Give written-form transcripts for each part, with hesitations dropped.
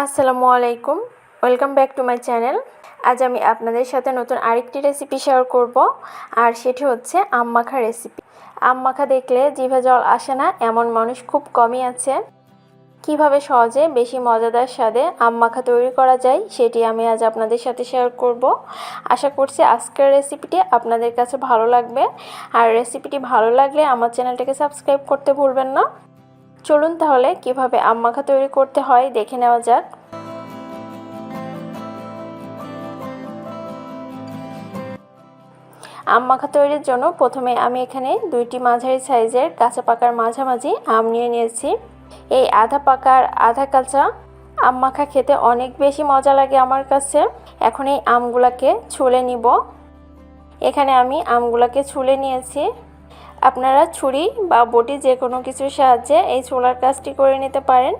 আসসালামু আলাইকুম, welcome back to my channel. আজ আমি আপনাদের সাথে নতুন আরেকটি রেসিপি শেয়ার করব, আর সেটি হচ্ছে আম মাখা রেসিপি। আম মাখা দেখলে জিভে জল আসে না এমন মানুষ খুব কমই আছে। কিভাবে সহজে বেশি মজাদার স্বাদে আম মাখা তৈরি করা যায় সেটি আমি আজ আপনাদের সাথে শেয়ার করব। আশা করছি আজকের রেসিপিটি আপনাদের কাছে ভালো লাগবে, আর রেসিপিটি ভালো লাগলে আমার চ্যানেলটাকে সাবস্ক্রাইব করতে ভুলবেন না। চলুন তাহলে কিভাবে আম মাখা তৈরি করতে হয় দেখে নেওয়া যাক। আম মাখা তৈরির জন্য প্রথমে আমি এখানে দুইটি মাঝারি সাইজের কাঁচা পাকার মাঝামাঝি আম নিয়ে নিয়েছি। এই আধা পাকার আধা কাঁচা আম মাখা খেতে অনেক বেশি মজা লাগে আমার কাছে। এখন এই আমগুলাকে ছুলে নিব। এখানে আমি আমগুলাকে ছুলে নিয়েছি। আপনারা ছুরি বা বটি যে কোনো কিছুর সাহায্যে এই ছোলার কাজটি করে নিতে পারেন।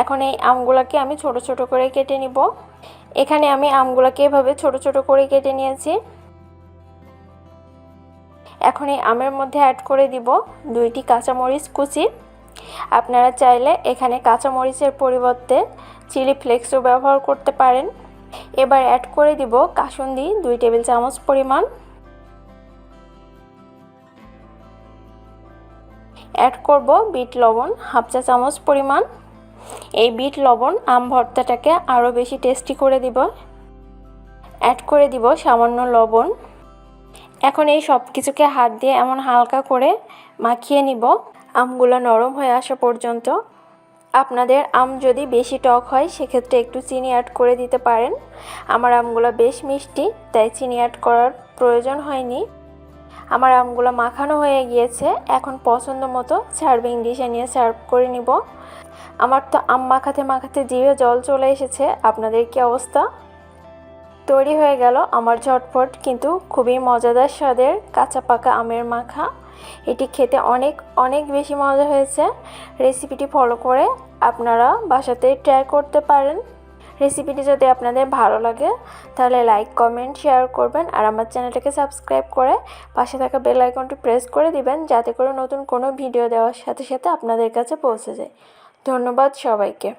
এখন এই আমগুলাকে আমি ছোট ছোট করে কেটে নিব। এখানে আমি আমগুলাকে এভাবে ছোট ছোট করে কেটে নিয়েছি। এখন এই আমের মধ্যে অ্যাড করে দিব দুইটি কাঁচামরিচ কুচি। আপনারা চাইলে এখানে কাঁচামরিচের পরিবর্তে চিলি ফ্লেক্সও ব্যবহার করতে পারেন। এবার অ্যাড করে দিব কাসুন্দি 2 টেবিল চামচ পরিমাণ। অ্যাড করব বিট লবণ হাফ চা চামচ পরিমাণ। এই বিট লবণ আম ভর্তাটাকে আরও বেশি টেস্টি করে দিব। অ্যাড করে দিব সামান্য লবণ। এখন এই সব কিছুকে হাত দিয়ে এমন হালকা করে মাখিয়ে নিব আমগুলো নরম হয়ে আসা পর্যন্ত। আপনাদের আম যদি বেশি টক হয় সেক্ষেত্রে একটু চিনি অ্যাড করে দিতে পারেন। আমার আমগুলো বেশ মিষ্টি, তাই চিনি অ্যাড করার প্রয়োজন হয়নি। আমার আমগুলো মাখানো হয়ে গিয়েছে। এখন পছন্দ মতো সার্ভিং ডিশে নিয়ে সার্ভ করে নিব। আমার তো আম মাখাতে মাখাতে জিভে জল চলে এসেছে। আপনাদের কি অবস্থা? তৈরি হয়ে গেল আমার ঝটপট কিন্তু খুবই মজাদার স্বাদের কাঁচা পাকা আমের মাখা। এটি খেতে অনেক অনেক বেশি মজা হয়েছে। রেসিপিটি ফলো করে আপনারা বাসাতে ট্রাই করতে পারেন। রেসিপিটি যদি আপনাদের ভালো লাগে তাহলে লাইক কমেন্ট শেয়ার করবেন, আর আমার চ্যানেলটাকে সাবস্ক্রাইব করে পাশে থাকা বেল আইকনটি প্রেস করে দিবেন, যাতে করে নতুন কোনো ভিডিও দেওয়ার সাথে সাথে আপনাদের কাছে পৌঁছে যায়। ধন্যবাদ সবাইকে।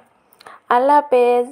আল্লাহ হাফেজ।